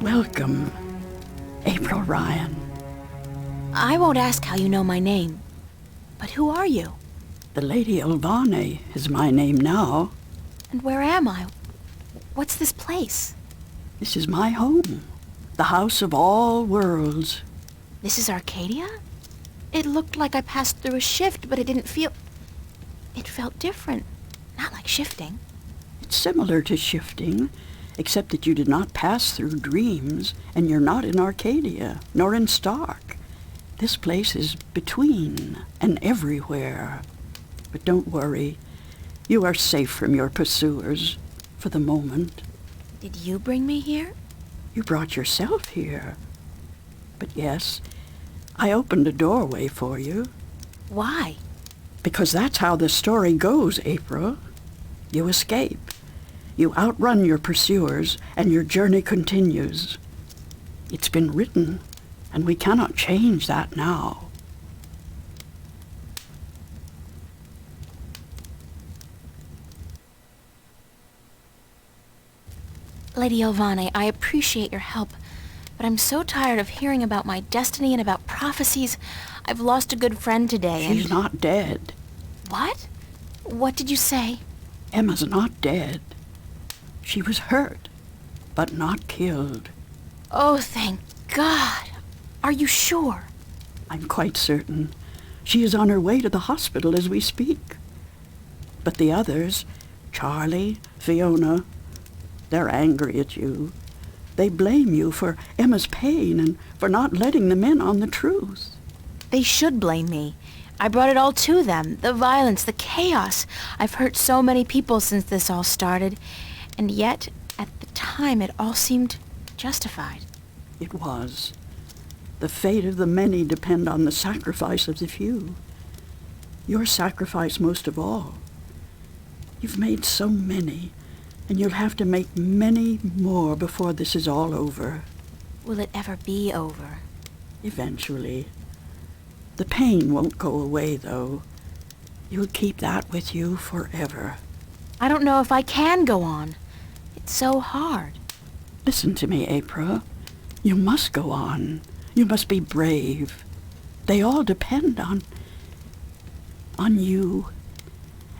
Welcome, April Ryan. I won't ask how you know my name. But who are you? The Lady Elvane is my name now. And where am I? What's this place? This is my home, the house of all worlds. This is Arcadia? It looked like I passed through a shift, but it didn't feel... It felt different. Not like shifting. It's similar to shifting, except that you did not pass through dreams, and you're not in Arcadia, nor in Stark. This place is between and everywhere. But don't worry. You are safe from your pursuers, for the moment. Did you bring me here? You brought yourself here. But yes, I opened a doorway for you. Why? Because that's how the story goes, April. You escape. You outrun your pursuers, and your journey continues. It's been written, and we cannot change that now. Lady Elvane, I appreciate your help, but I'm so tired of hearing about my destiny and about prophecies. I've lost a good friend today, She's not dead. What? What did you say? Emma's not dead. She was hurt, but not killed. Oh, thank God. Are you sure? I'm quite certain. She is on her way to the hospital as we speak. But the others, Charlie, Fiona, they're angry at you. They blame you for Emma's pain and for not letting them in on the truth. They should blame me. I brought it all to them. The violence, the chaos. I've hurt so many people since this all started. And yet, at the time, it all seemed justified. It was. The fate of the many depend on the sacrifice of the few. Your sacrifice most of all. You've made so many, and you'll have to make many more before this is all over. Will it ever be over? Eventually. The pain won't go away, though. You'll keep that with you forever. I don't know if I can go on. It's so hard. Listen to me, April. You must go on. You must be brave. They all depend on you.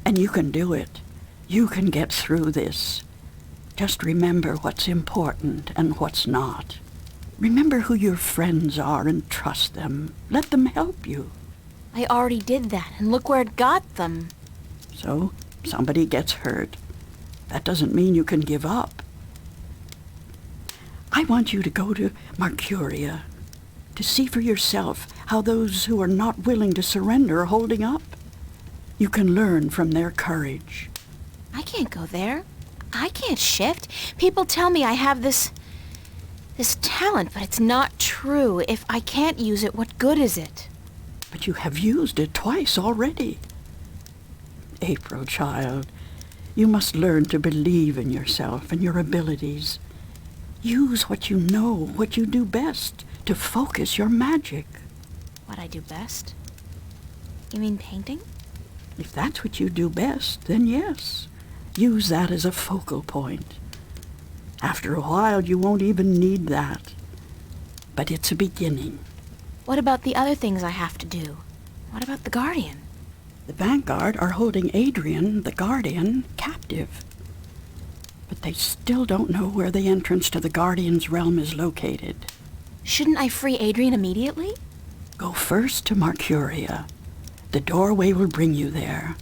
And you can do it. You can get through this. Just remember what's important and what's not. Remember who your friends are and trust them. Let them help you. I already did that, and look where it got them. So, somebody gets hurt. That doesn't mean you can give up. I want you to go to Marcuria, to see for yourself how those who are not willing to surrender are holding up. You can learn from their courage. I can't go there. I can't shift. People tell me I have this talent, but it's not true. If I can't use it, what good is it? But you have used it twice already. April, child, you must learn to believe in yourself and your abilities. Use what you know, what you do best, to focus your magic. What I do best? You mean painting? If that's what you do best, then yes. Use that as a focal point. After a while, you won't even need that. But it's a beginning. What about the other things I have to do? What about the Guardian? The Vanguard are holding Adrian, the Guardian, captive. But they still don't know where the entrance to the Guardian's realm is located. Shouldn't I free Adrian immediately? Go first to Marcuria. The doorway will bring you there.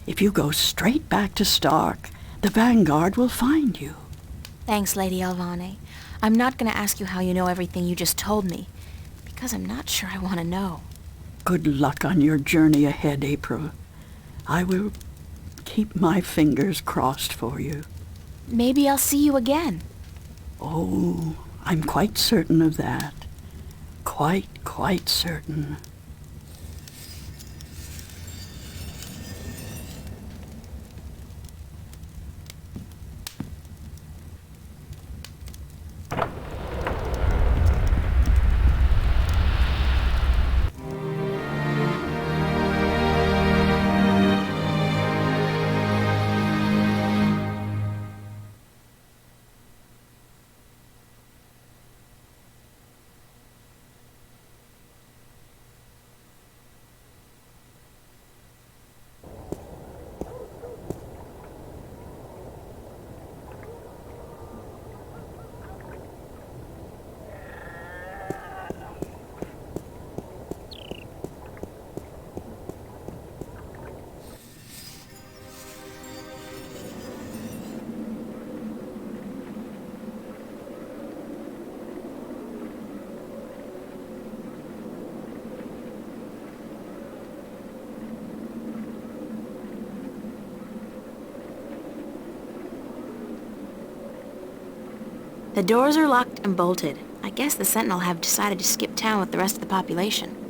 If you go straight back to Stark, the Vanguard will find you. Thanks, Lady Elvane. I'm not going to ask you how you know everything you just told me, because I'm not sure I want to know. Good luck on your journey ahead, April. I will keep my fingers crossed for you. Maybe I'll see you again. Oh, I'm quite certain of that. Quite certain. The doors are locked and bolted. I guess the Sentinel have decided to skip town with the rest of the population.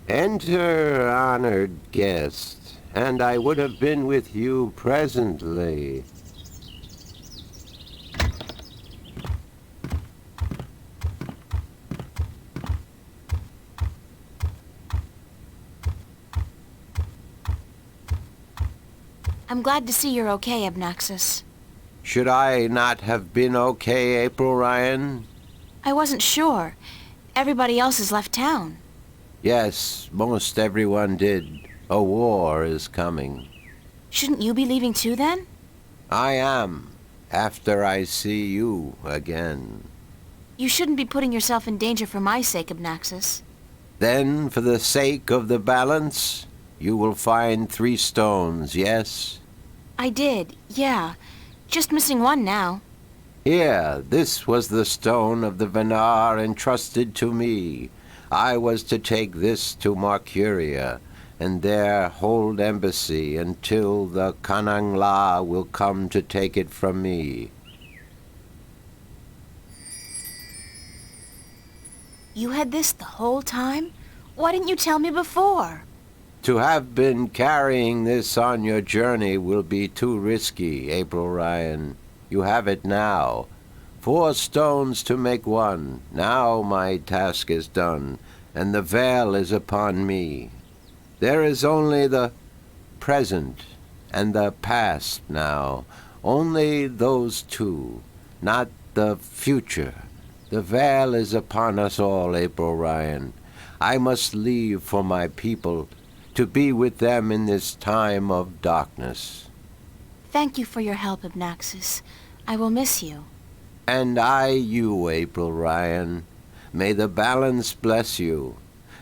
Enter, honored guest, and I would have been with you presently. I'm glad to see you're okay, Abnaxus. Should I not have been okay, April Ryan? I wasn't sure. Everybody else has left town. Yes, most everyone did. A war is coming. Shouldn't you be leaving too, then? I am, after I see you again. You shouldn't be putting yourself in danger for my sake, Abnaxus. Then, for the sake of the balance, you will find 3 stones, yes? I did, yeah. Just missing one now. Here, this was the stone of the Venar entrusted to me. I was to take this to Marcuria, and there hold embassy until the Kanangla will come to take it from me. You had this the whole time? Why didn't you tell me before? To have been carrying this on your journey will be too risky, April Ryan. You have it now. 4 stones to make 1. Now my task is done, and the veil is upon me. There is only the present and the past now. Only those 2, not the future. The veil is upon us all, April Ryan. I must leave for my people, to be with them in this time of darkness. Thank you for your help, Abnaxus. I will miss you. And I you, April Ryan. May the balance bless you.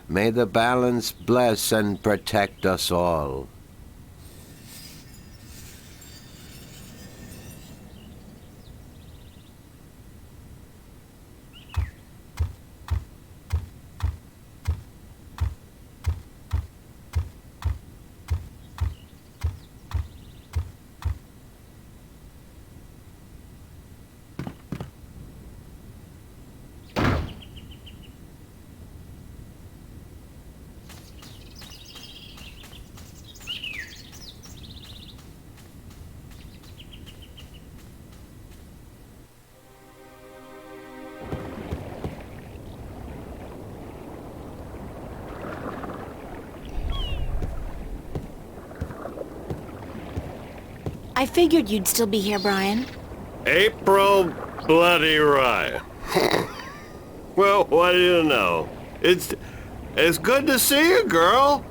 May the balance bless and protect us all. I figured you'd still be here, Brian. April Bloody Ryan. Well, what do you know? It's good to see you, girl.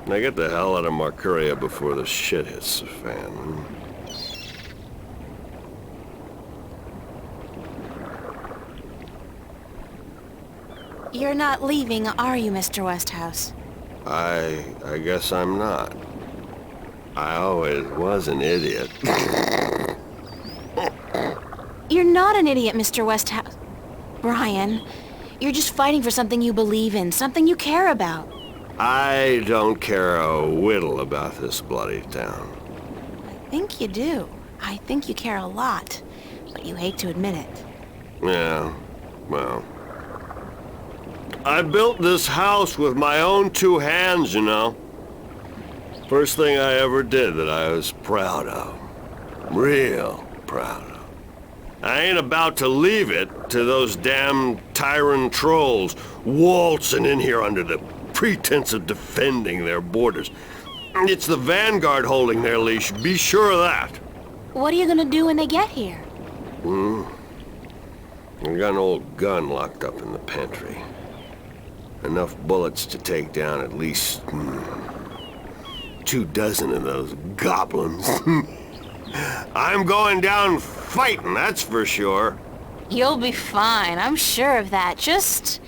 Now get the hell out of Marcuria before the shit hits the fan. You're not leaving, are you, Mr. Westhouse? I guess I'm not. I always was an idiot. You're not an idiot, Mr. Westhouse. Brian, you're just fighting for something you believe in, something you care about. I don't care a whittle about this bloody town. I think you do. I think you care a lot, but you hate to admit it. Yeah, well. I built this house with my own 2 hands, you know. First thing I ever did that I was proud of. Real proud of. I ain't about to leave it to those damn tyrant trolls waltzing in here under the pretense of defending their borders. It's the Vanguard holding their leash, be sure of that. What are you gonna do when they get here? I got an old gun locked up in the pantry. Enough bullets to take down at least 24 of those goblins. I'm going down fighting, that's for sure. You'll be fine, I'm sure of that. Just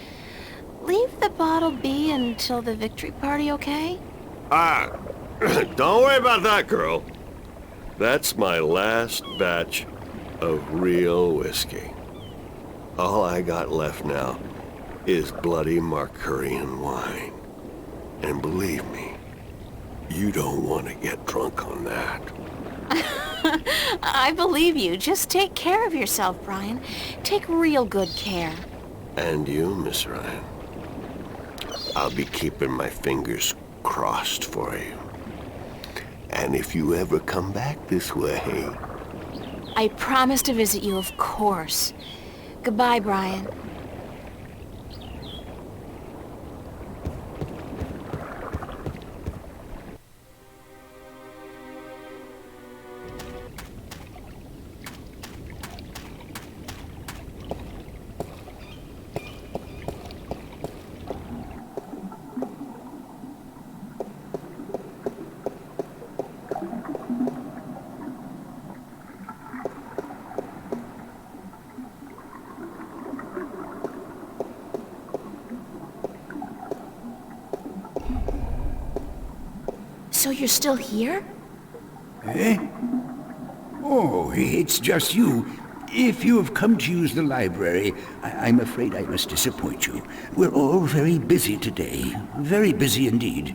leave the bottle be until the victory party, okay? Don't worry about that, girl. That's my last batch of real whiskey. All I got left now is bloody Marcurian wine. And believe me, you don't want to get drunk on that. I believe you. Just take care of yourself, Brian. Take real good care. And you, Miss Ryan. I'll be keeping my fingers crossed for you. And if you ever come back this way... I promise to visit you, of course. Goodbye, Brian. So you're still here? Eh? Oh, it's just you. If you have come to use the library, I'm afraid I must disappoint you. We're all very busy today. Very busy indeed.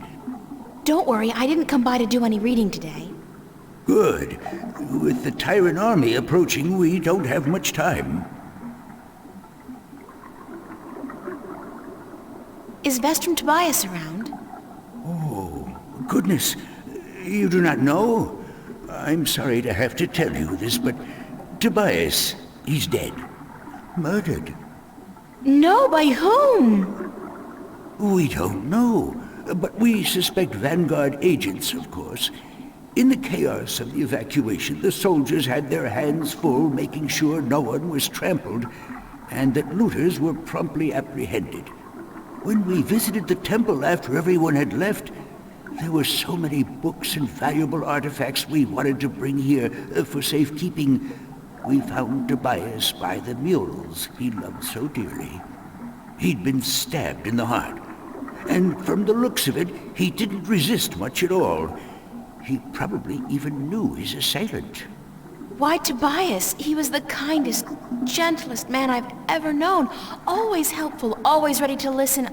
Don't worry, I didn't come by to do any reading today. Good. With the Tyrant army approaching, we don't have much time. Is Vestrum Tobias around? Goodness, you do not know? I'm sorry to have to tell you this, but Tobias, he's dead. Murdered. No, by whom? We don't know, but we suspect Vanguard agents, of course. In the chaos of the evacuation, the soldiers had their hands full making sure no one was trampled, and that looters were promptly apprehended. When we visited the temple after everyone had left, there were so many books and valuable artifacts we wanted to bring here for safekeeping. We found Tobias by the mules he loved so dearly. He'd been stabbed in the heart, and from the looks of it, he didn't resist much at all. He probably even knew his assailant. Why Tobias? He was the kindest, gentlest man I've ever known. Always helpful, always ready to listen.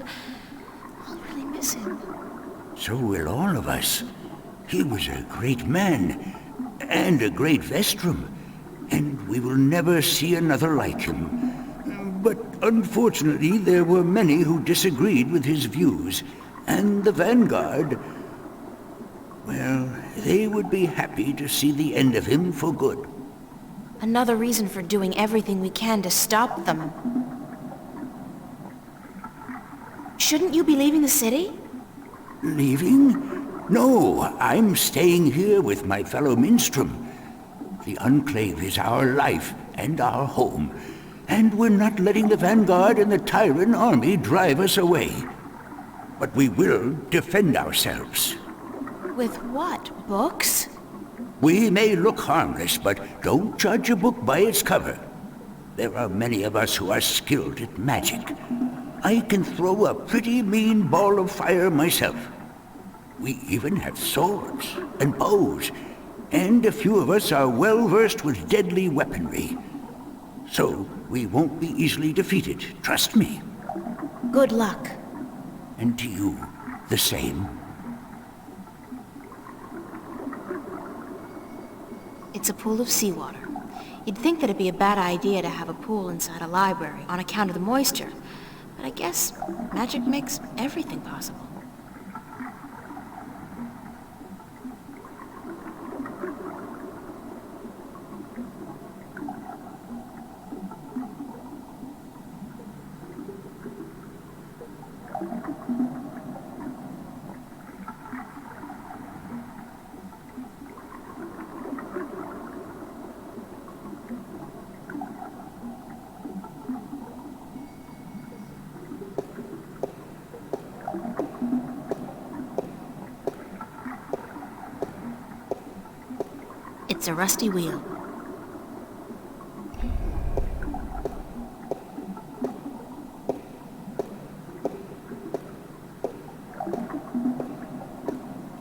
I'll really miss him. So will all of us. He was a great man, and a great Vestrum, and we will never see another like him. But unfortunately, there were many who disagreed with his views, and the Vanguard, well, they would be happy to see the end of him for good. Another reason for doing everything we can to stop them. Shouldn't you be leaving the city? Leaving? No, I'm staying here with my fellow Minstrom. The Enclave is our life and our home, and we're not letting the Vanguard and the Tyrant army drive us away. But we will defend ourselves. With what? Books? We may look harmless, but don't judge a book by its cover. There are many of us who are skilled at magic. I can throw a pretty mean ball of fire myself. We even have swords and bows, and a few of us are well versed with deadly weaponry. So we won't be easily defeated, trust me. Good luck. And to you, the same. It's a pool of seawater. You'd think that it'd be a bad idea to have a pool inside a library on account of the moisture. But I guess magic makes everything possible. It's a rusty wheel.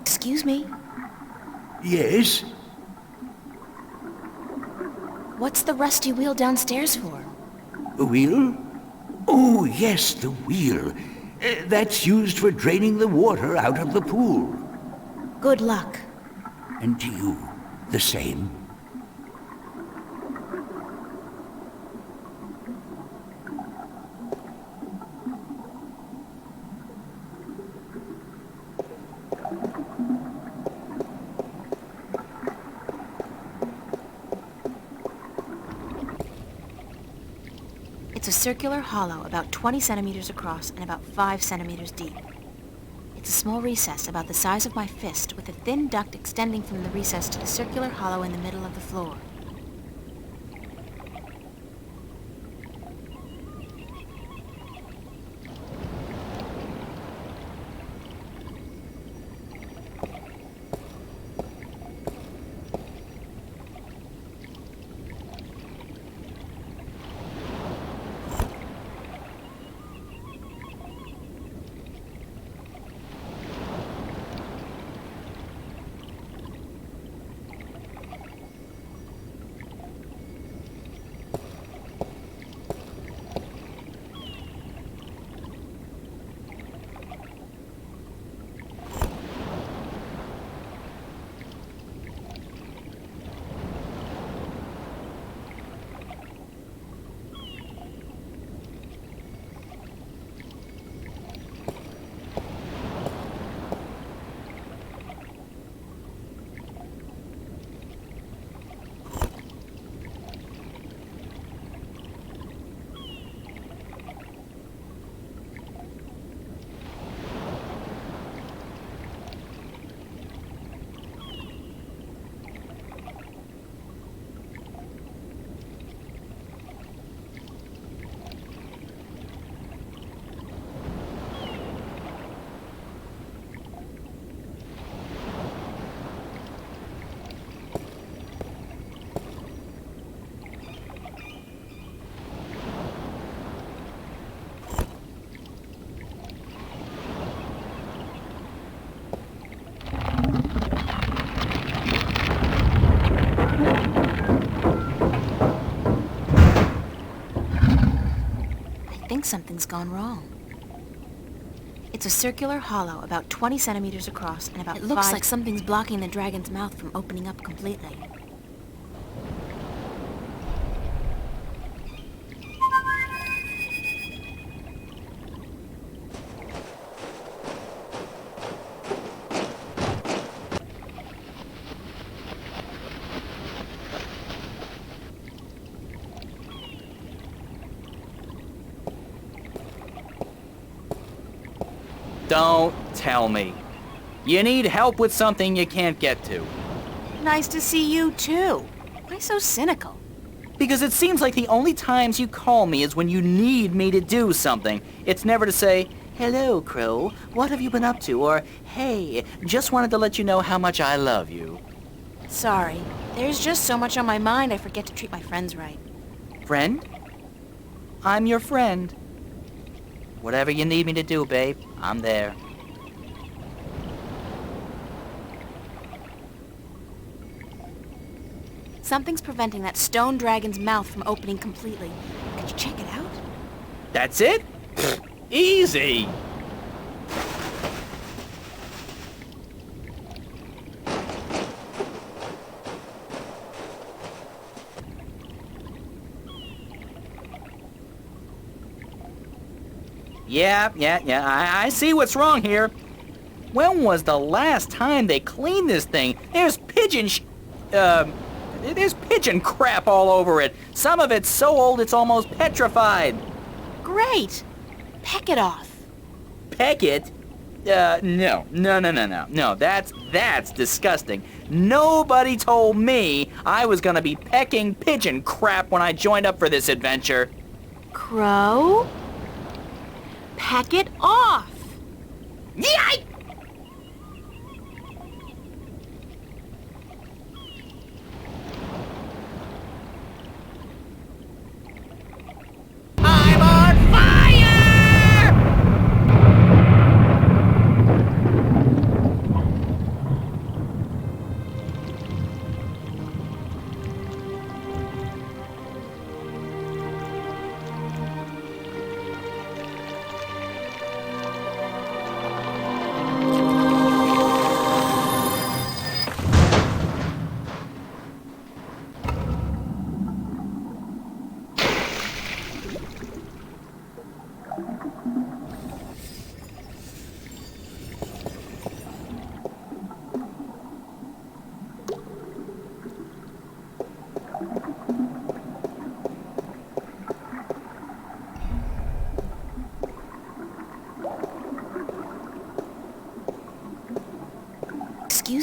Excuse me? Yes? What's the rusty wheel downstairs for? A wheel? Oh, yes, the wheel. That's used for draining the water out of the pool. Good luck. And to you, the same. It's a circular hollow about 20 centimeters across and about 5 centimeters deep. It's a small recess about the size of my fist with a thin duct extending from the recess to the circular hollow in the middle of the floor. I think something's gone wrong. It's a circular hollow about 20 centimeters across and about 5... It looks like something's blocking the dragon's mouth from opening up completely. Don't tell me. You need help with something you can't get to. Nice to see you, too. Why so cynical? Because it seems like the only times you call me is when you need me to do something. It's never to say, "Hello, Crow, what have you been up to?" Or, "Hey, just wanted to let you know how much I love you." Sorry. There's just so much on my mind I forget to treat my friends right. Friend? I'm your friend. Whatever you need me to do, babe, I'm there. Something's preventing that stone dragon's mouth from opening completely. Could you check it out? That's it? Easy! Yeah, I see what's wrong here. When was the last time they cleaned this thing? There's there's pigeon crap all over it. Some of it's so old it's almost petrified. Great! Peck it off. Peck it? No, that's disgusting. Nobody told me I was gonna be pecking pigeon crap when I joined up for this adventure. Crow? Peck it off! Yike!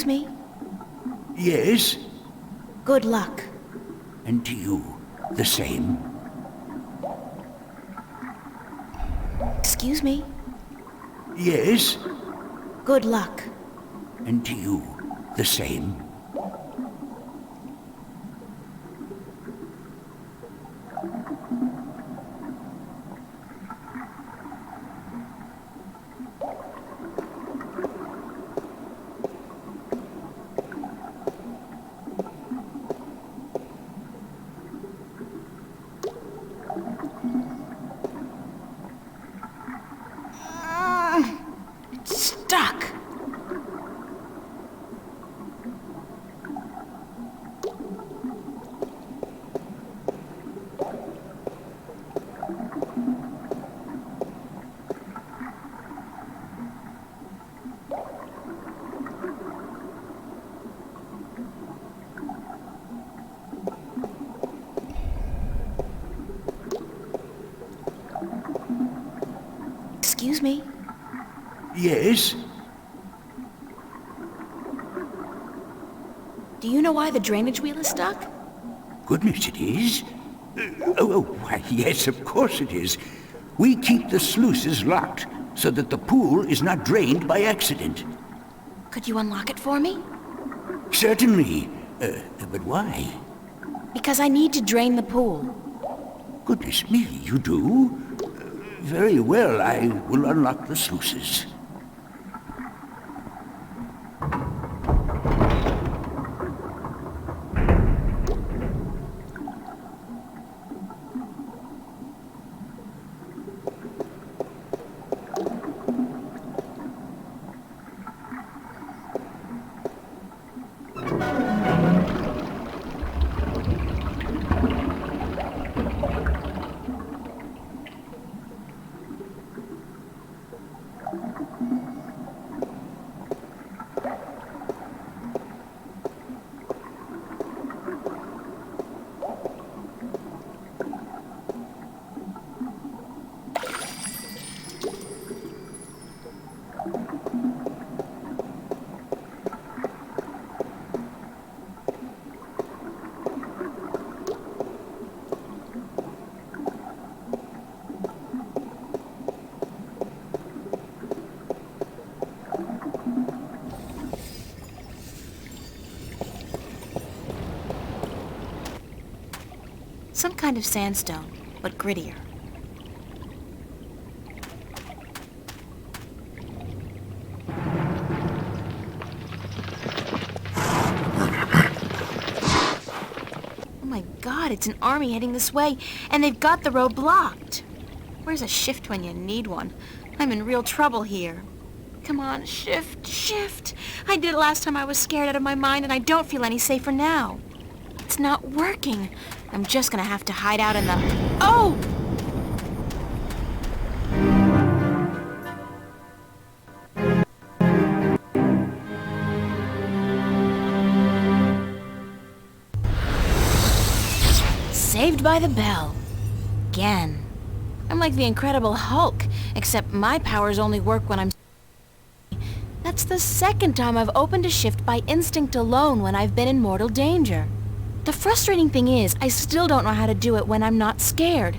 Excuse me? Yes? Good luck. And to you, the same. Excuse me? Yes? Good luck. And to you, the same. Stuck. Excuse me? Yes? Do you know why the drainage wheel is stuck? Goodness, it is. Why, yes, of course it is. We keep the sluices locked so that the pool is not drained by accident. Could you unlock it for me? Certainly. But why? Because I need to drain the pool. Goodness me, you do? Very well, I will unlock the sluices. Some kind of sandstone, but grittier. Oh my God, it's an army heading this way, and they've got the road blocked. Where's a shift when you need one? I'm in real trouble here. Come on, shift, shift. I did it last time I was scared out of my mind, and I don't feel any safer now. It's not working. I'm just gonna have to hide out in the... Oh! Saved by the bell. Again. I'm like the Incredible Hulk, except my powers only work when I'm... That's the second time I've opened a shift by instinct alone when I've been in mortal danger. The frustrating thing is, I still don't know how to do it when I'm not scared.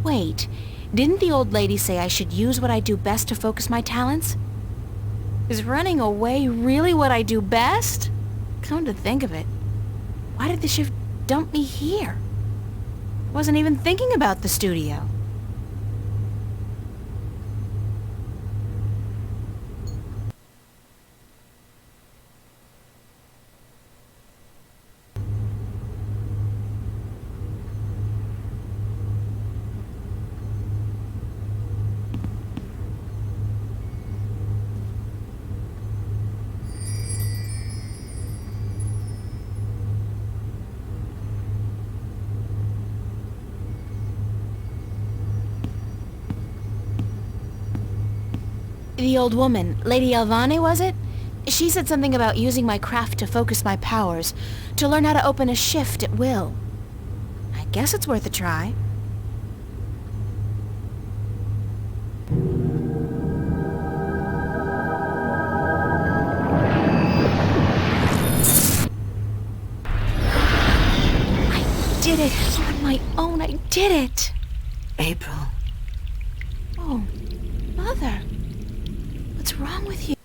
Wait, didn't the old lady say I should use what I do best to focus my talents? Is running away really what I do best? Come to think of it, why did the shift dump me here? Wasn't even thinking about the studio. The old woman, Lady Alvane, was it? She said something about using my craft to focus my powers, to learn how to open a shift at will. I guess it's worth a try. did it. On my own, I did it. April, Oh, Mother. What's wrong with you?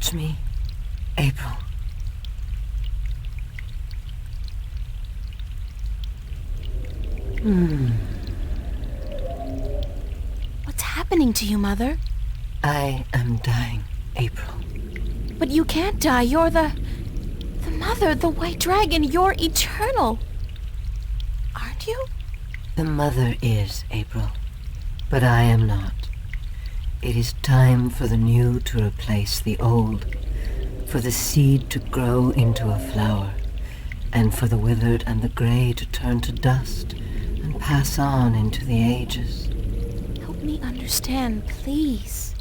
touch me. April. What's happening to you, Mother? I am dying, April. But you can't die. You're the Mother, the White Dragon. You're eternal. Aren't you? The mother is, April, but I am not. It is time for the new to replace the old, for the seed to grow into a flower, and for the withered and the gray to turn to dust and pass on into the ages. Help me understand, please.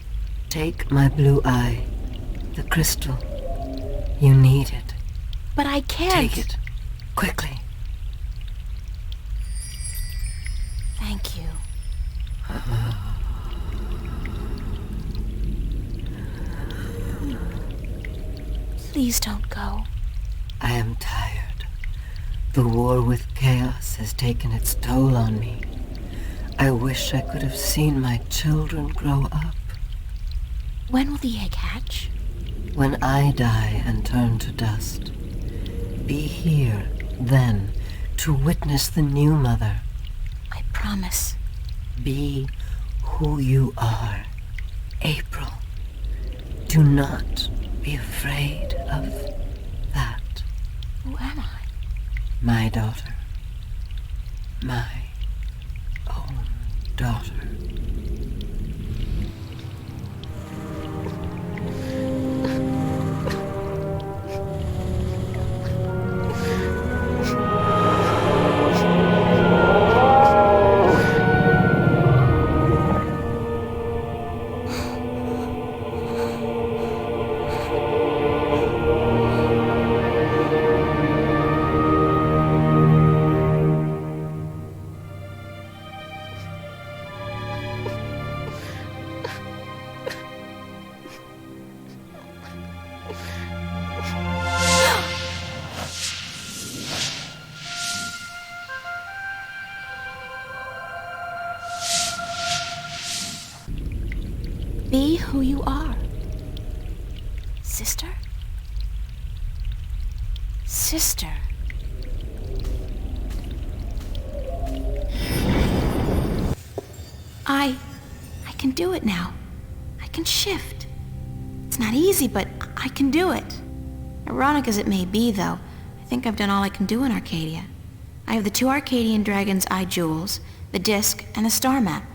Take my blue eye, the crystal. You need it. But I can't. Take it, quickly. Thank you. Please don't go. I am tired. The war with chaos has taken its toll on me. I wish I could have seen my children grow up. When will the egg hatch? When I die and turn to dust, be here then to witness the new mother. I promise. Be who you are, April. Do not be afraid of that. Who am I? My daughter. My own daughter. Be who you are. Sister? Sister. I can do it now. I can shift. It's not easy, but I can do it. Ironic as it may be, though, I think I've done all I can do in Arcadia. I have the 2 Arcadian Dragon's Eye jewels, the disc, and the star map.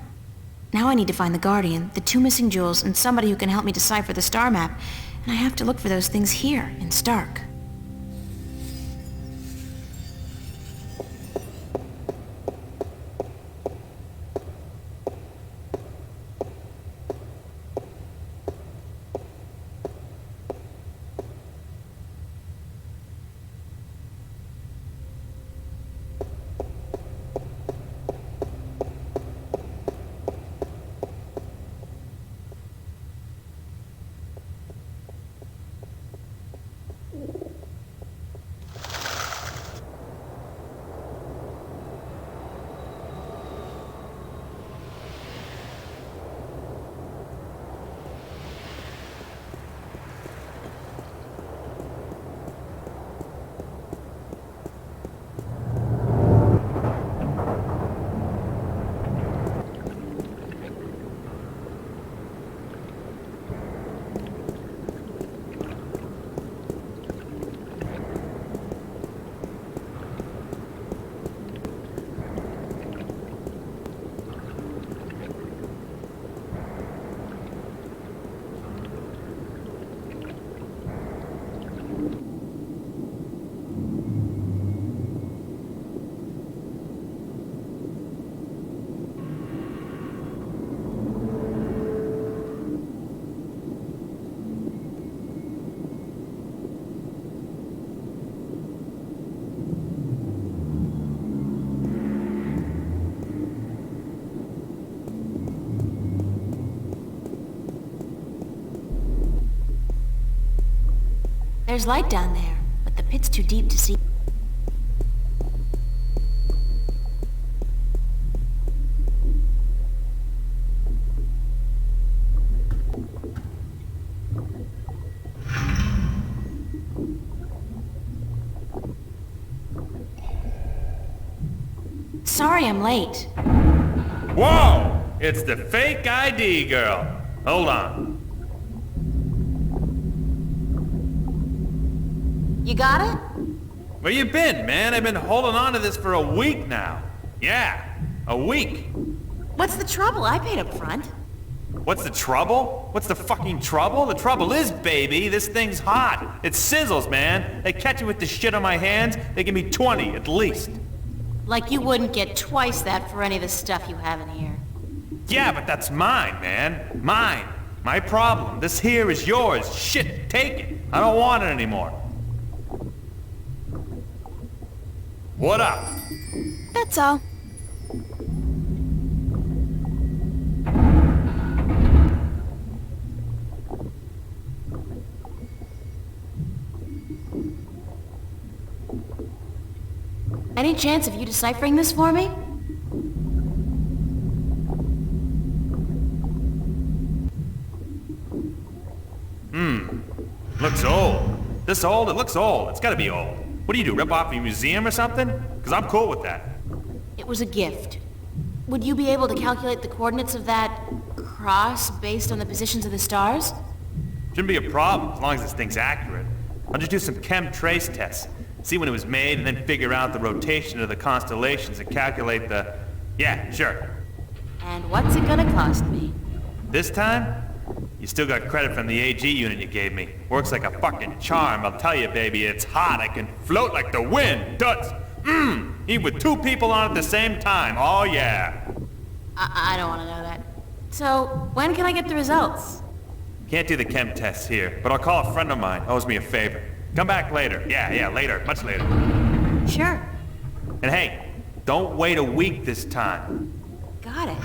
Now I need to find the Guardian, the 2 missing jewels, and somebody who can help me decipher the star map, and I have to look for those things here, in Stark. There's light down there, but the pit's too deep to see. Sorry I'm late. Whoa! It's the fake ID girl. Hold on. You got it? Where you been, man? I've been holding on to this for a week now. Yeah, a week. What's the trouble? I paid up front. What's the trouble? What's the fucking trouble? The trouble is, baby, this thing's hot. It sizzles, man. They catch me with the shit on my hands, they give me 20 at least. Like you wouldn't get twice that for any of the stuff you have in here. Yeah, but that's mine, man. Mine. My problem. This here is yours. Shit, take it. I don't want it anymore. What up? That's all. Any chance of you deciphering this for me? Looks old. This old? It looks old. It's gotta be old. What do you do, rip off a museum or something? Because I'm cool with that. It was a gift. Would you be able to calculate the coordinates of that cross based on the positions of the stars? Shouldn't be a problem, as long as this thing's accurate. I'll just do some chem trace tests. See when it was made, and then figure out the rotation of the constellations and calculate the... Yeah, sure. And what's it gonna cost me? This time, you still got credit from the AG unit you gave me. Works like a fucking charm, I'll tell you, baby. It's hot, I can float like the wind. Duds! Eat with two people on at the same time, oh yeah. I don't want to know that. So, when can I get the results? Can't do the chem tests here, but I'll call a friend of mine, owes me a favor. Come back later. Yeah, later, much later. Sure. And hey, don't wait a week this time. Got it.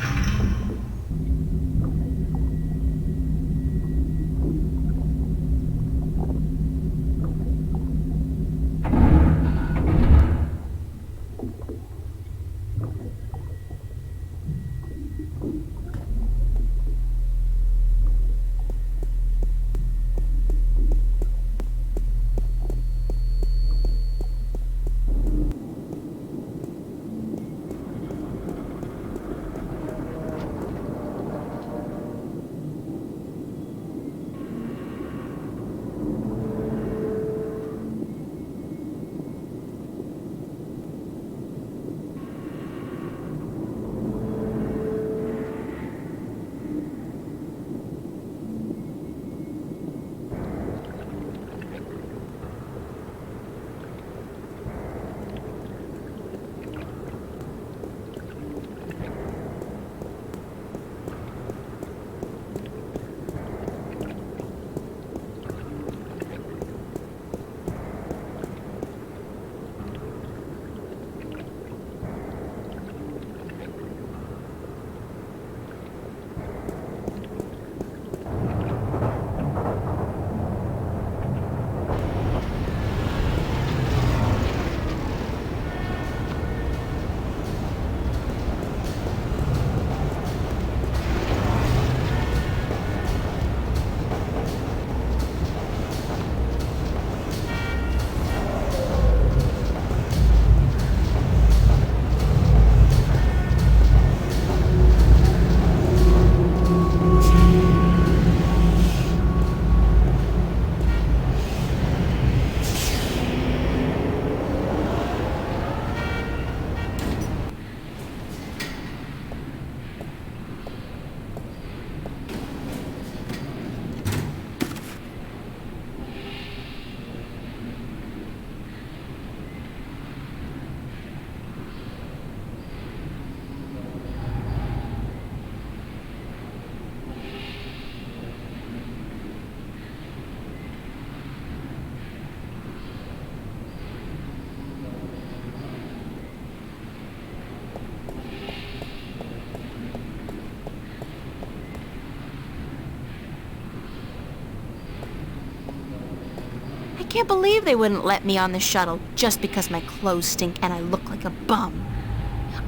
can't believe they wouldn't let me on the shuttle just because my clothes stink and I look like a bum.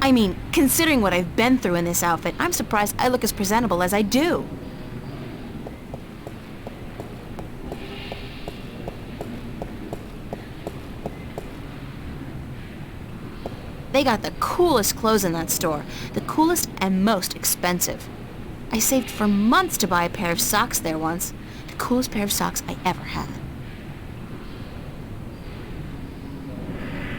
I mean, considering what I've been through in this outfit, I'm surprised I look as presentable as I do. They got the coolest clothes in that store, the coolest and most expensive. I saved for months to buy a pair of socks there once, the coolest pair of socks I ever had.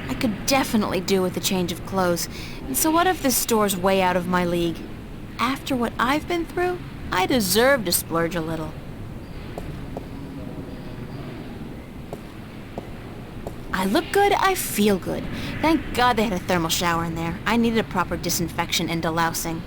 I could definitely do with a change of clothes, and so what if this store's way out of my league? After what I've been through, I deserve to splurge a little. I look good, I feel good. Thank God they had a thermal shower in there. I needed a proper disinfection and delousing.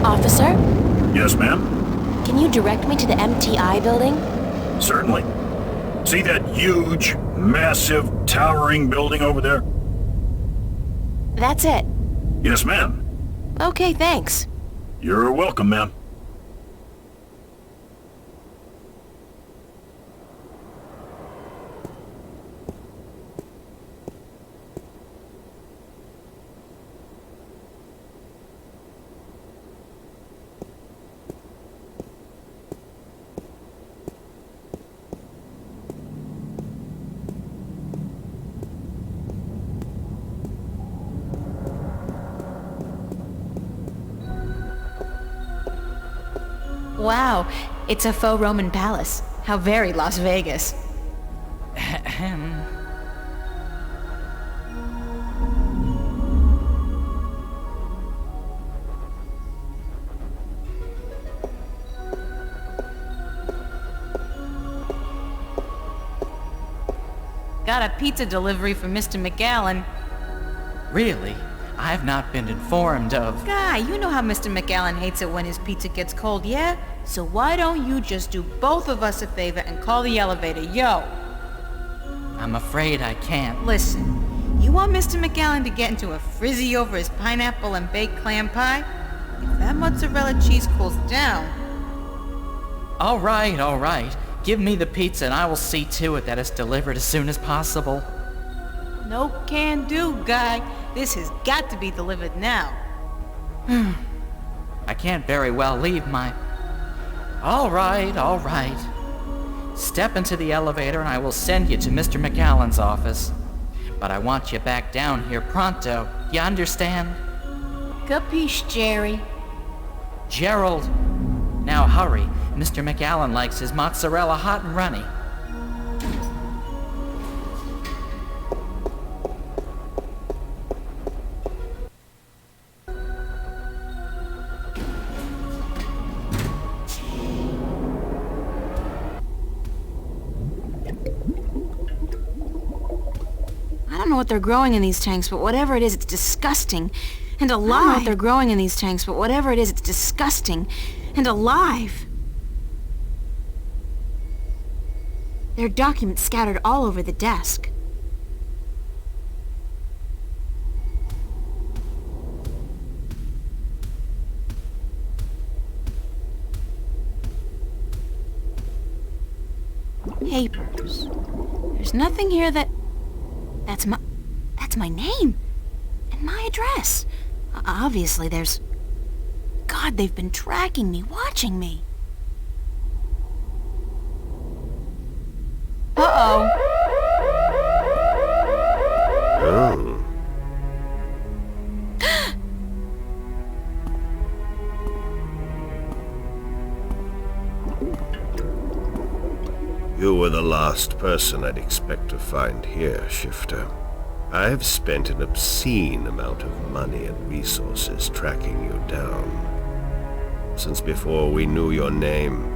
Officer? Yes, ma'am? Can you direct me to the MTI building? Certainly. See that huge, massive, towering building over there? That's it. Yes, ma'am. Okay, thanks. You're welcome, ma'am. Wow, it's a faux Roman palace. How very Las Vegas. Got a pizza delivery from Mr. McAllen. Really? I've not been informed of... Guy, you know how Mr. McAllen hates it when his pizza gets cold, yeah? So why don't you just do both of us a favor and call the elevator, yo? I'm afraid I can't. Listen, you want Mr. McAllen to get into a frizzy over his pineapple and baked clam pie? If that mozzarella cheese cools down... All right. Give me the pizza and I will see to it that it's delivered as soon as possible. No can do, Guy. This has got to be delivered now. I can't very well leave my... All right. Step into the elevator and I will send you to Mr. McAllen's office. But I want you back down here pronto. You understand? Capiche, Jerry. Gerald. Now hurry. Mr. McAllen likes his mozzarella hot and runny. I don't know what they're growing in these tanks, but whatever it is, it's disgusting. And alive! I don't know what they're growing in these tanks, but whatever it is, it's disgusting. And alive! There are documents scattered all over the desk. Papers. There's nothing here that's my name. And my address. Obviously there's... God, they've been tracking me, watching me. Uh-oh. Oh. You were the last person I'd expect to find here, Shifter. I've spent an obscene amount of money and resources tracking you down. Since before we knew your name,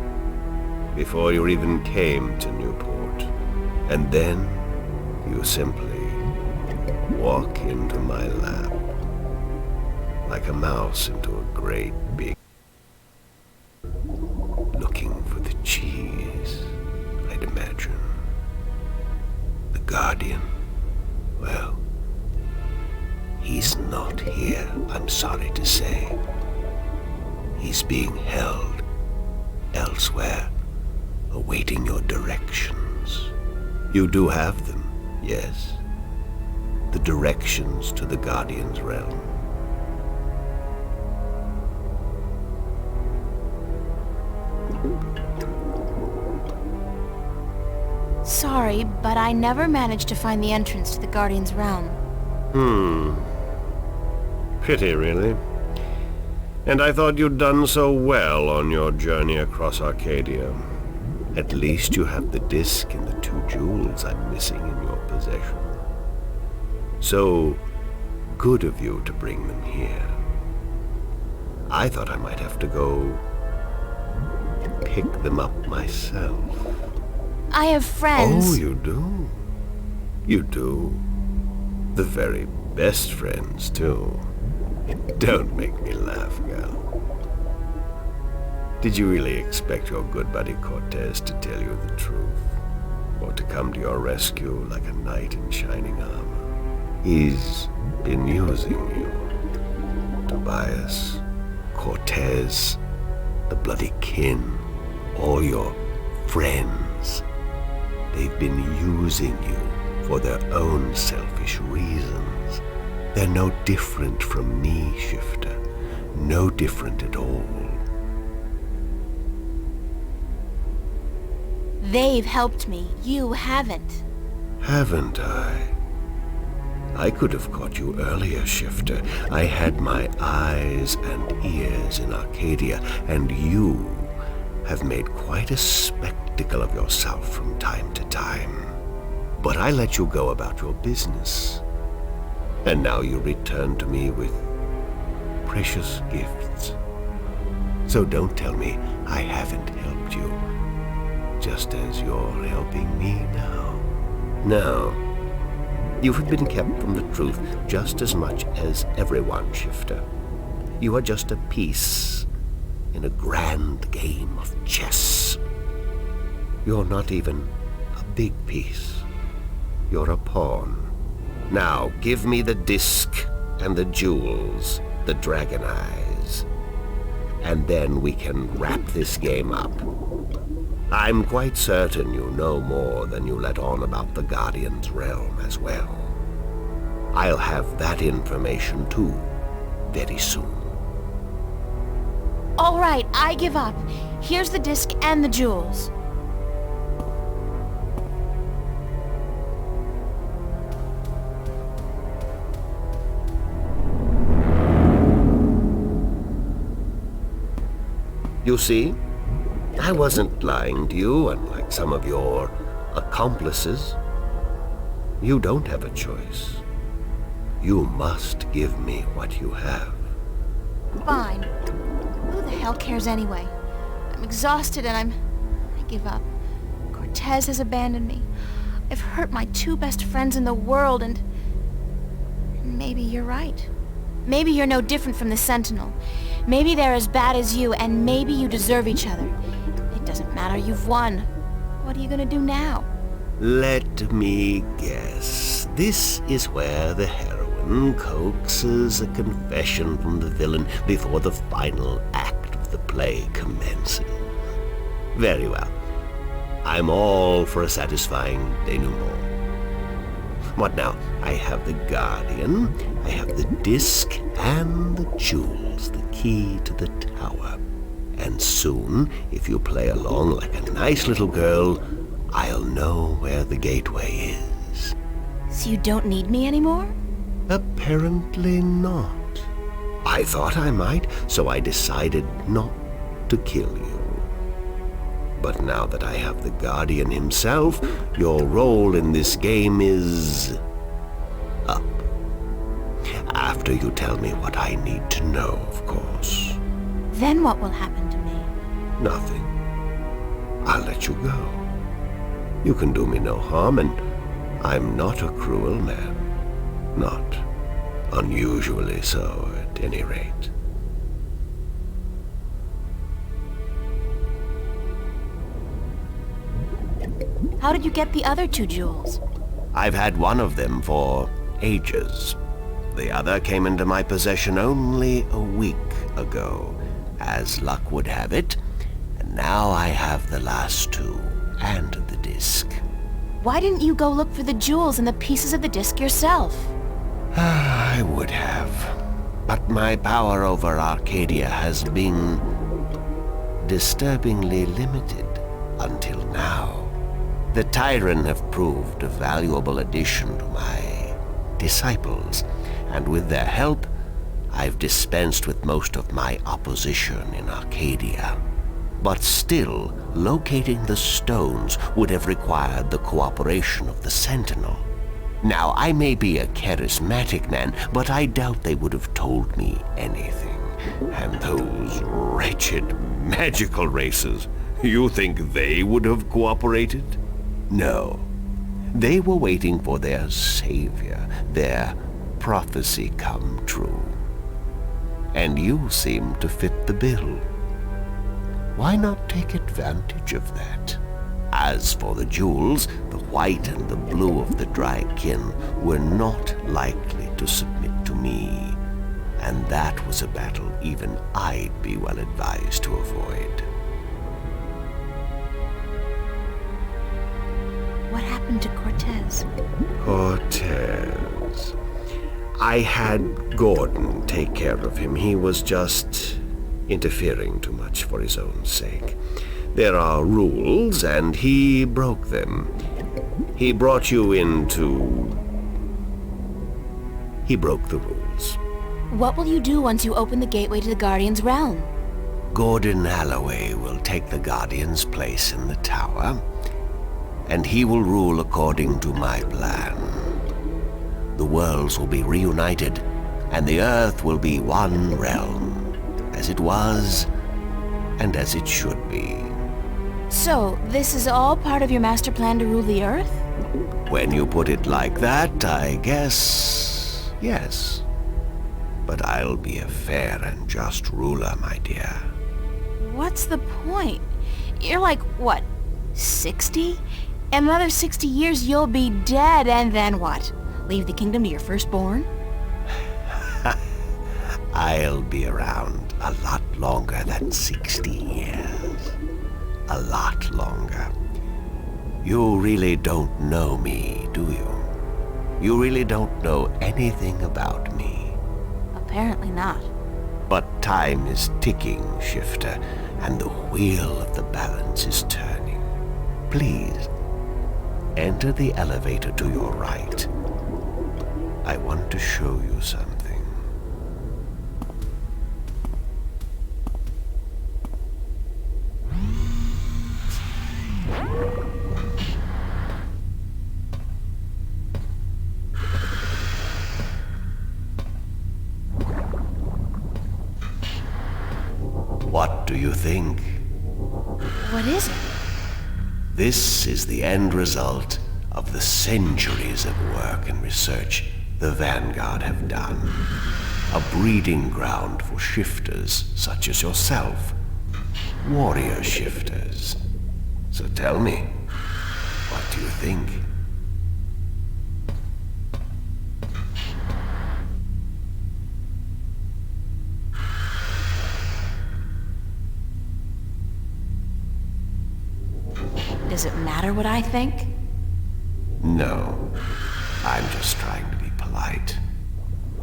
before you even came to Newport. And then you simply walk into my lap, like a mouse into a great big... looking for the cheese, I'd imagine. The Guardian. Well, he's not here, I'm sorry to say. He's being held elsewhere, awaiting your directions. You do have them, yes. The directions to the Guardian's realm. Sorry, but I never managed to find the entrance to the Guardian's realm. Pity, really. And I thought you'd done so well on your journey across Arcadia. At least you have the disc and the 2 jewels I'm missing in your possession. So good of you to bring them here. I thought I might have to go pick them up myself. I have friends. Oh, you do? You do? The very best friends, too. Don't make me laugh, gal. Did you really expect your good buddy Cortez to tell you the truth? Or to come to your rescue like a knight in shining armor? He's been using you. Tobias, Cortez, the bloody kin, all your friends. They've been using you for their own selfish reasons. They're no different from me, Shifter. No different at all. They've helped me. You haven't. Haven't I? I could have caught you earlier, Shifter. I had my eyes and ears in Arcadia, and you have made quite a spectacle of yourself from time to time. But I let you go about your business. And now you return to me with precious gifts. So don't tell me I haven't helped you, just as you're helping me now. Now, you have been kept from the truth just as much as everyone, Shifter. You are just a piece in a grand game of chess. You're not even a big piece. You're a pawn. Now, give me the disc and the jewels, the dragon eyes, and then we can wrap this game up. I'm quite certain you know more than you let on about the Guardian's realm as well. I'll have that information too, very soon. All right, I give up. Here's the disc and the jewels. You see, I wasn't lying to you, unlike some of your accomplices. You don't have a choice. You must give me what you have. Fine. Who the hell cares anyway? I'm exhausted and I give up. Cortez has abandoned me. I've hurt my 2 best friends in the world and maybe you're right. Maybe you're no different from the Sentinel. Maybe they're as bad as you, and maybe you deserve each other. It doesn't matter, you've won. What are you gonna do now? Let me guess. This is where the heroine coaxes a confession from the villain before the final act of the play commences. Very well. I'm all for a satisfying denouement. What now? I have the Guardian, I have the disc, and the jewels, the key to the tower. And soon, if you play along like a nice little girl, I'll know where the gateway is. So you don't need me anymore? Apparently not. I thought I might, so I decided not to kill you. But now that I have the Guardian himself, your role in this game is up. After you tell me what I need to know, of course. Then what will happen to me? Nothing. I'll let you go. You can do me no harm, and I'm not a cruel man. Not unusually so, at any rate. How did you get the other 2 jewels? I've had one of them for ages. The other came into my possession only a week ago, as luck would have it, and now I have the last 2, and the disc. Why didn't you go look for the jewels and the pieces of the disc yourself? I would have, but my power over Arcadia has been disturbingly limited until now. The Tyran have proved a valuable addition to my disciples, and with their help, I've dispensed with most of my opposition in Arcadia. But still, locating the stones would have required the cooperation of the Sentinel. Now, I may be a charismatic man, but I doubt they would have told me anything. And those wretched magical races, you think they would have cooperated? No. They were waiting for their savior, their prophecy come true. And you seem to fit the bill. Why not take advantage of that? As for the jewels, the white and the blue of the Drykin were not likely to submit to me, and that was a battle even I'd be well advised to avoid. What happened to Cortez? Cortez. I had Gordon take care of him. He was just interfering too much for his own sake. There are rules, and he broke them. He brought you into... He broke the rules. What will you do once you open the gateway to the Guardian's realm? Gordon Alloway will take the Guardian's place in the tower, and he will rule according to my plan. The worlds will be reunited, and the Earth will be one realm, as it was, and as it should be. So, this is all part of your master plan to rule the Earth? When you put it like that, I guess... yes. But I'll be a fair and just ruler, my dear. What's the point? You're like, what, 60? In another 60 years you'll be dead, and then what? Leave the kingdom to your firstborn? I'll be around a lot longer than 60 years. A lot longer. You really don't know me, do you? You really don't know anything about me. Apparently not. But time is ticking, Shifter, and the wheel of the balance is turning. Please, enter the elevator to your right. I want to show you something. What do you think? What is it? This is the end result of the centuries of work and research the Vanguard have done. A breeding ground for shifters such as yourself. Warrior shifters. So tell me, what do you think? Does it matter what I think? No. I'm just trying to be polite.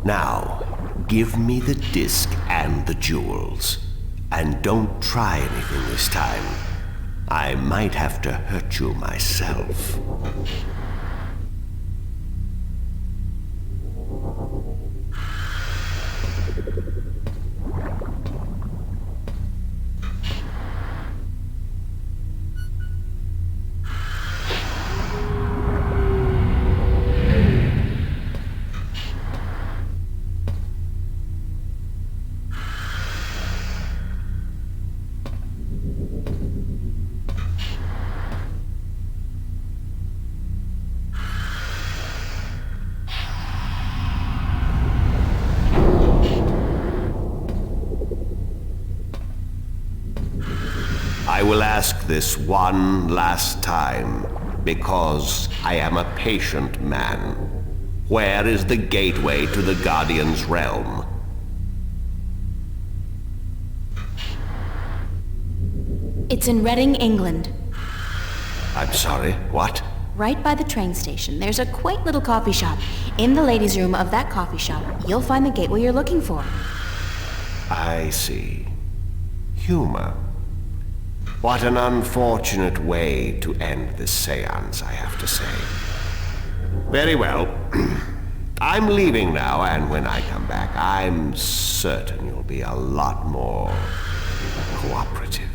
Now, give me the disc and the jewels. And don't try anything this time. I might have to hurt you myself. I will ask this one last time, because I am a patient man. Where is the gateway to the Guardian's realm? It's in Reading, England. I'm sorry, what? Right by the train station, there's a quaint little coffee shop. In the ladies' room of that coffee shop, you'll find the gateway you're looking for. I see. Humor. What an unfortunate way to end this seance, I have to say. Very well. I'm leaving now, and when I come back, I'm certain you'll be a lot more cooperative.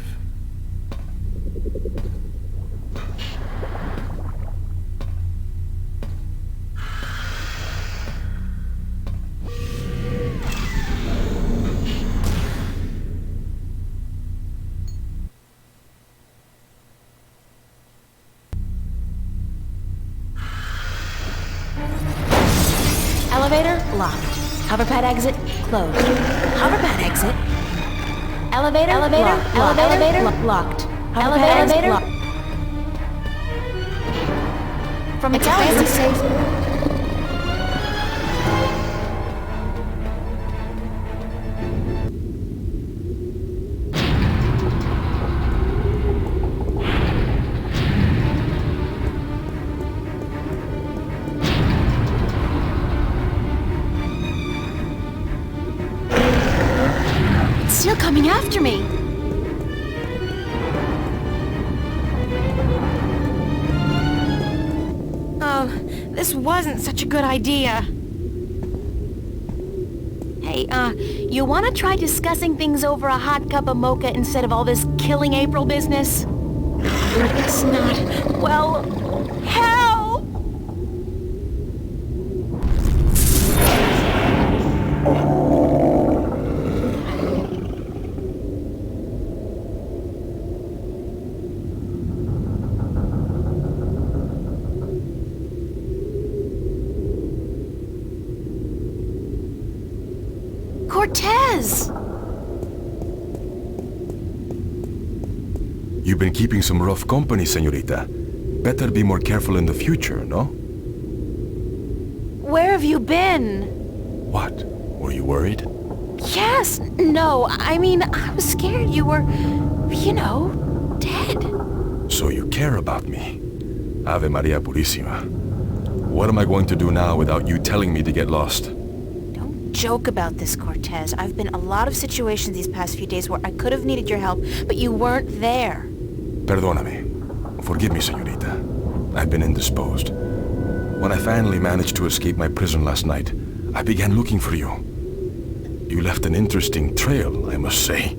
Elevator, locked. Hoverpad exit, closed. Hoverpad exit. Elevator, locked. Elevator, locked. Elevator, locked. From a galaxy safe. Still coming after me. Oh, this wasn't such a good idea. Hey, you want to try discussing things over a hot cup of mocha instead of all this killing April business? I guess not. Well, help! Cortez! You've been keeping some rough company, señorita. Better be more careful in the future, no? Where have you been? What? Were you worried? Yes, no, I mean, I was scared you were, you know, dead. So you care about me. Ave Maria Purissima. What am I going to do now without you telling me to get lost? Joke about this, Cortez. I've been in a lot of situations these past few days where I could have needed your help, but you weren't there. Perdóname. Forgive me, señorita. I've been indisposed. When I finally managed to escape my prison last night, I began looking for you. You left an interesting trail, I must say.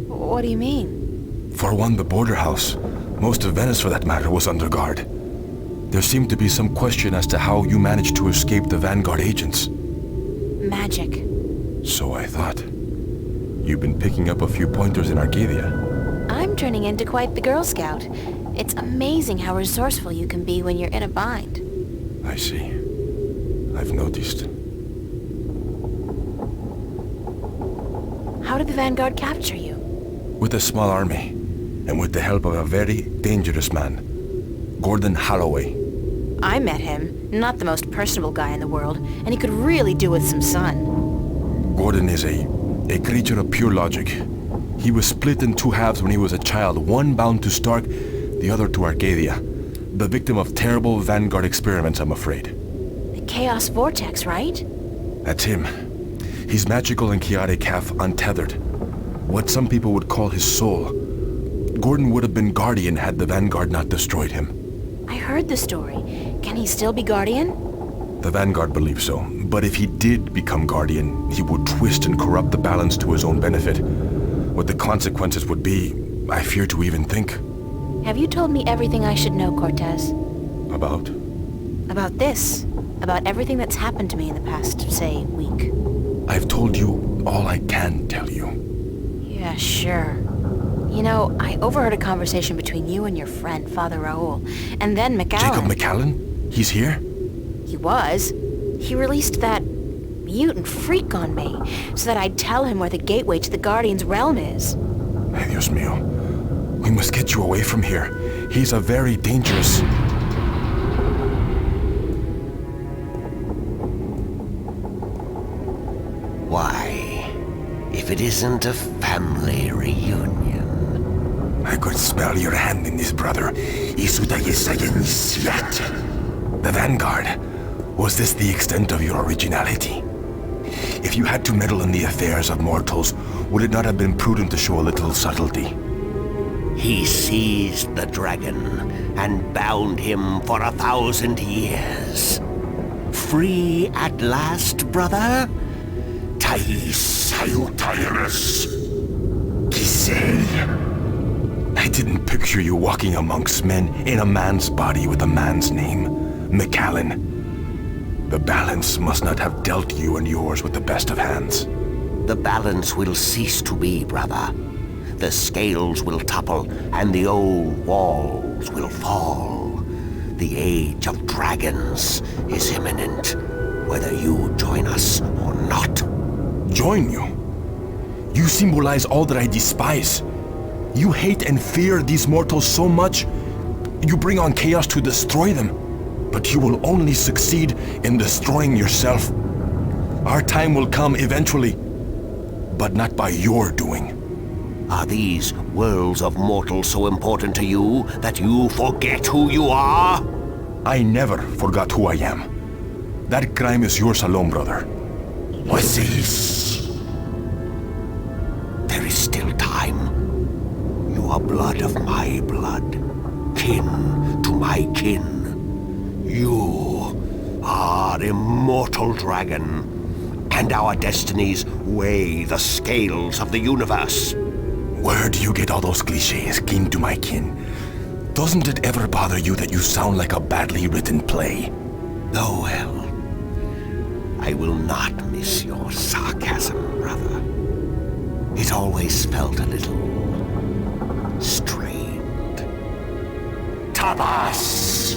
What do you mean? For one, the border house, most of Venice for that matter, was under guard. There seemed to be some question as to how you managed to escape the Vanguard agents. Magic. So I thought. You've been picking up a few pointers in Arcadia. I'm turning into quite the Girl Scout. It's amazing how resourceful you can be when you're in a bind. I see. I've noticed. How did the Vanguard capture you? With a small army, and with the help of a very dangerous man, Gordon Holloway. I met him. Not the most personable guy in the world, and he could really do with some sun. Gordon is a creature of pure logic. He was split in two halves when he was a child, one bound to Stark, the other to Arcadia. The victim of terrible Vanguard experiments, I'm afraid. The Chaos Vortex, right? That's him. He's magical and chaotic, half untethered. What some people would call his soul. Gordon would have been Guardian had the Vanguard not destroyed him. I heard the story. Can he still be Guardian? The Vanguard believes so, but if he did become Guardian, he would twist and corrupt the balance to his own benefit. What the consequences would be, I fear to even think. Have you told me everything I should know, Cortez? About? About this. About everything that's happened to me in the past, say, week. I've told you all I can tell you. Yeah, sure. You know, I overheard a conversation between you and your friend, Father Raoul, and then McAllen. Jacob McAllen? He's here? He was. He released that mutant freak on me, so that I'd tell him where the gateway to the Guardian's realm is. Ay, Dios mío. We must get you away from here. He's a very dangerous... Why, if it isn't a family reunion. I could smell your hand in this, brother. The Vanguard. Was this the extent of your originality? If you had to meddle in the affairs of mortals, would it not have been prudent to show a little subtlety? He seized the dragon and bound him for 1,000 years. Free at last, brother? Thais Salutaris. Giselle. I didn't picture you walking amongst men in a man's body with a man's name. McAllen. The balance must not have dealt you and yours with the best of hands. The balance will cease to be, brother. The scales will topple, and the old walls will fall. The age of dragons is imminent, whether you join us or not. Join you? You symbolize all that I despise. You hate and fear these mortals so much, you bring on chaos to destroy them. But you will only succeed in destroying yourself. Our time will come eventually, but not by your doing. Are these worlds of mortals so important to you that you forget who you are? I never forgot who I am. That crime is yours alone, brother. What's this? There is still time. You are blood of my blood, kin to my kin. You are immortal dragon, and our destinies weigh the scales of the universe. Where do you get all those cliches, kin to my kin? Doesn't it ever bother you that you sound like a badly written play? Oh well, I will not miss your sarcasm, brother. It always felt a little strained. Tabas!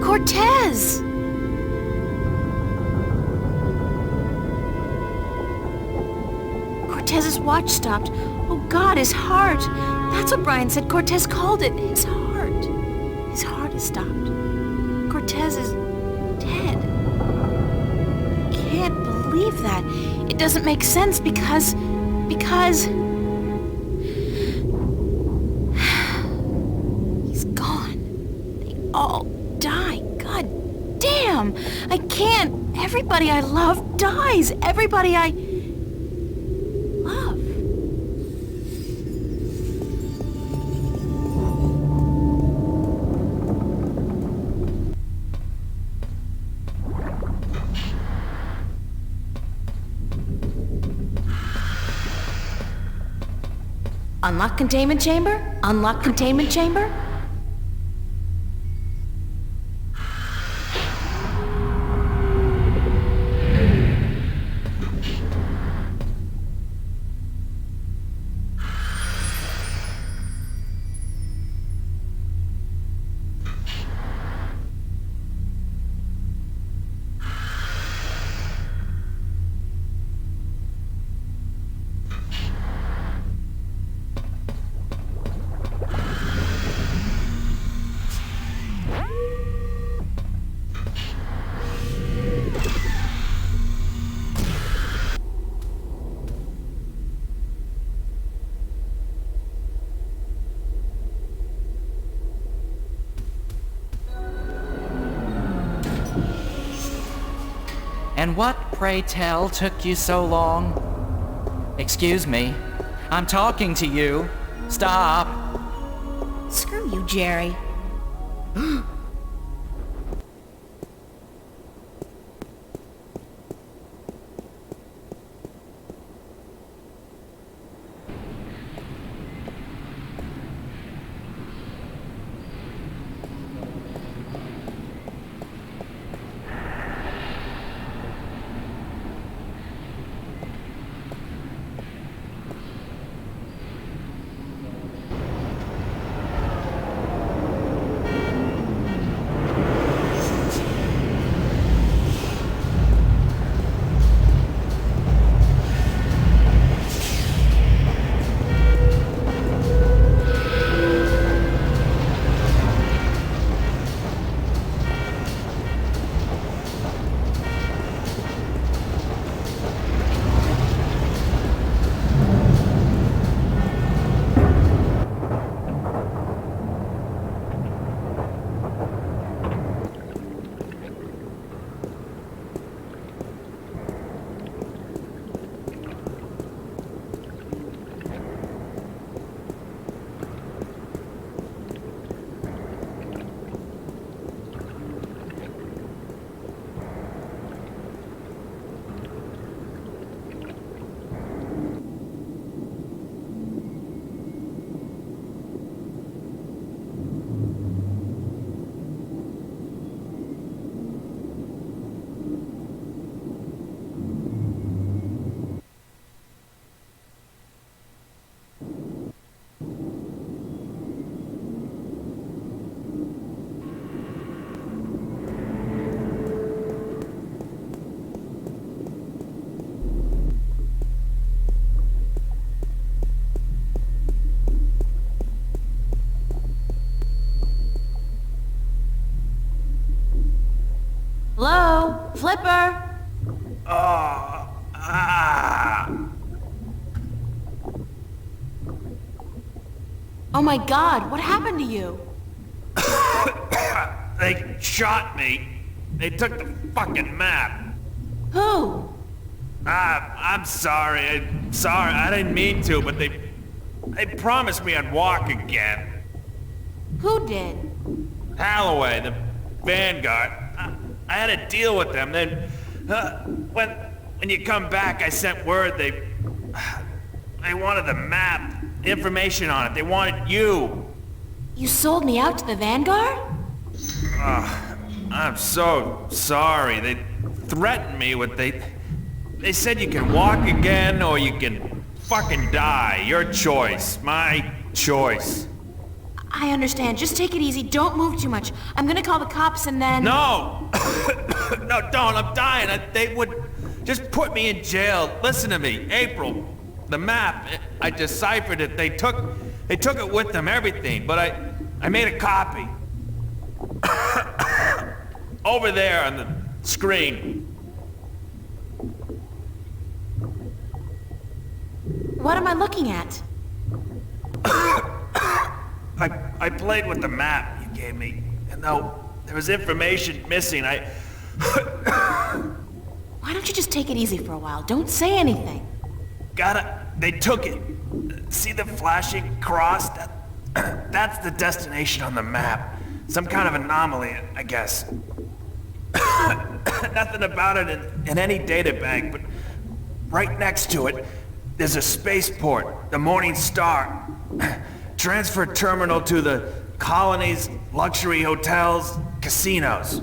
Cortez! Cortez's watch stopped. Oh God, his heart! That's what Brian said Cortez called it. His heart. His heart has stopped. Cortez is dead. I can't believe that. It doesn't make sense because... He's gone. They all die. God damn! I can't can't. Everybody I love dies. Everybody I love. Unlock containment chamber? Unlock containment chamber? And what, pray tell, took you so long? Excuse me. I'm talking to you. Stop. Screw you, Jerry. Hello? Flipper? Oh my God, what happened to you? They shot me. They took the fucking map. Who? I'm sorry. I didn't mean to, but they promised me I'd walk again. Who did? Halloway, the Vanguard. I had a deal with them. Then, when you come back, I sent word they wanted the map, information on it. They wanted you. You sold me out to the Vanguard? I'm so sorry. They threatened me with they said you can walk again or you can fucking die. Your choice. My choice. I understand. Just take it easy. Don't move too much. I'm gonna call the cops and then... No! No, don't. I'm dying. They would just put me in jail. Listen to me. April, the map, I deciphered it. They took it with them, everything. But I made a copy. Over there on the screen. What am I looking at? I played with the map you gave me, and though there was information missing, I Why don't you just take it easy for a while? Don't say anything. They took it. See the flashing cross? That's the destination on the map. Some kind of anomaly, I guess. Nothing about it in any databank, but right next to it, there's a spaceport, the Morning Star. Transfer terminal to the colonies, luxury hotels, casinos.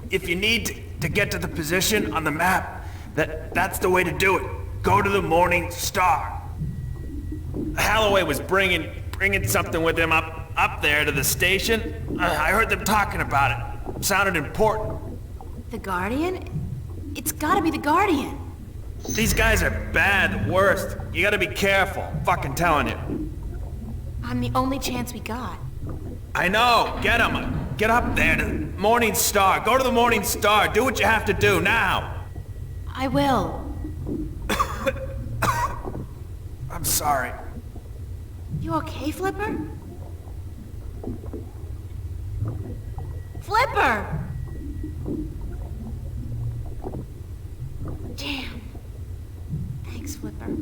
If you need to get to the position on the map, that's the way to do it. Go to the Morning Star. Holloway was bringing something with him up there to the station. I heard them talking about it. Sounded important. The Guardian? It's gotta be the Guardian. These guys are bad, the worst. You gotta be careful. Fucking telling you. I'm the only chance we got. I know. Get 'em. Get up there to the Morning Star. Go to the Morning Star. Do what you have to do now. I will. I'm sorry. You okay, Flipper? Flipper! Damn. Thanks, Flipper.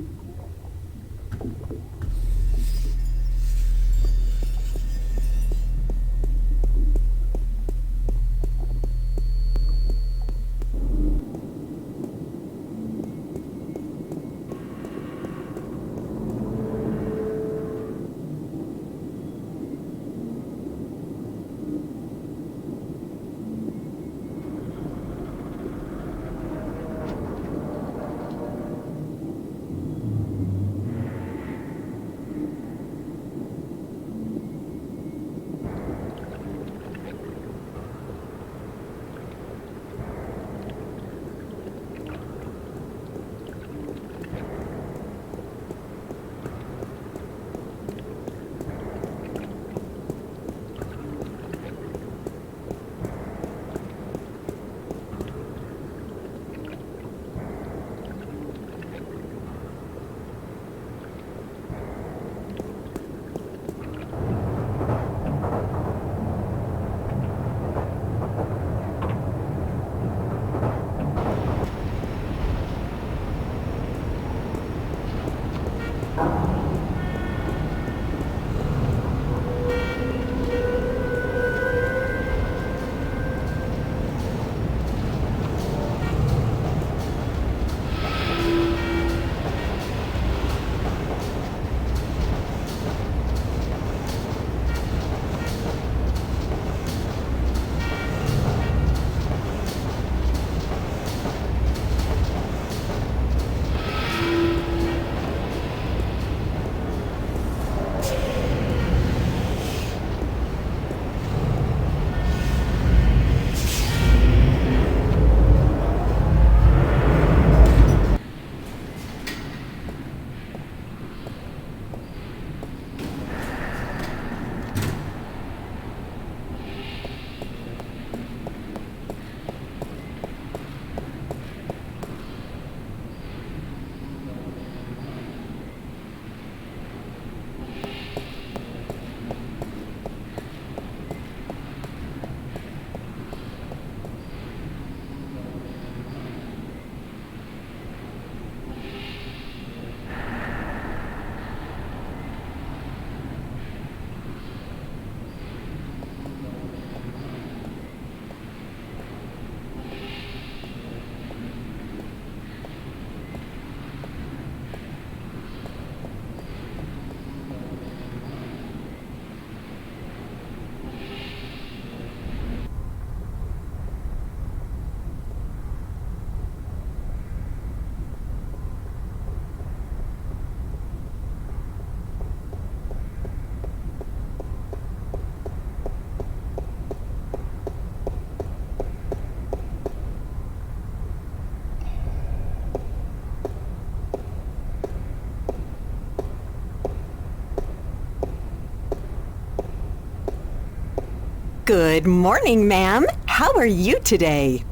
Good morning, ma'am. How are you today?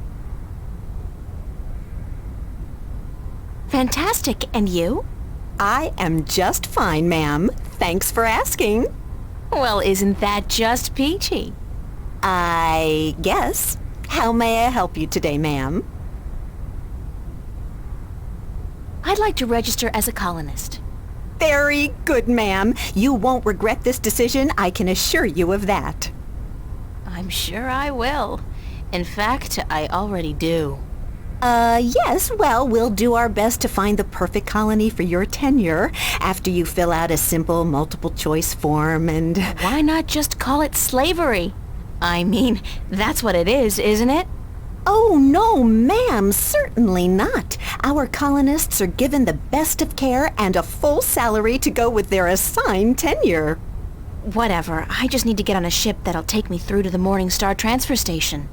Fantastic. And you? I am just fine, ma'am. Thanks for asking. Well, isn't that just peachy? I guess. How may I help you today, ma'am? I'd like to register as a colonist. Very good, ma'am. You won't regret this decision, I can assure you of that. I'm sure I will. In fact, I already do. Yes, well, we'll do our best to find the perfect colony for your tenure after you fill out a simple multiple-choice form and... Why not just call it slavery? I mean, that's what it is, isn't it? Oh, no, ma'am, certainly not. Our colonists are given the best of care and a full salary to go with their assigned tenure. Whatever, I just need to get on a ship that'll take me through to the Morningstar transfer station.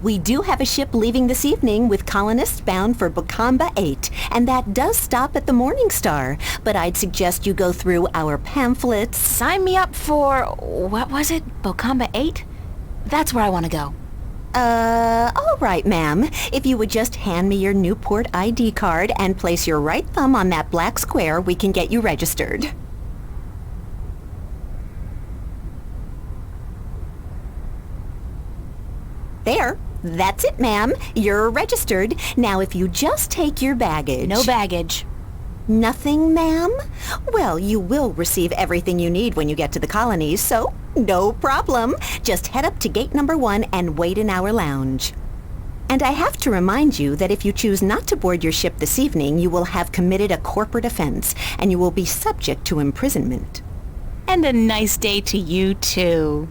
We do have a ship leaving this evening with colonists bound for Bokamba 8, and that does stop at the Morningstar. But I'd suggest you go through our pamphlets. Sign me up for, what was it, Bokamba 8? That's where I want to go. All right, ma'am. If you would just hand me your Newport ID card and place your right thumb on that black square, we can get you registered. There. That's it, ma'am. You're registered. Now, if you just take your baggage... No baggage. Nothing, ma'am? Well, you will receive everything you need when you get to the colonies, so no problem. Just head up to gate number 1 and wait in our lounge. And I have to remind you that if you choose not to board your ship this evening, you will have committed a corporate offense, and you will be subject to imprisonment. And a nice day to you, too.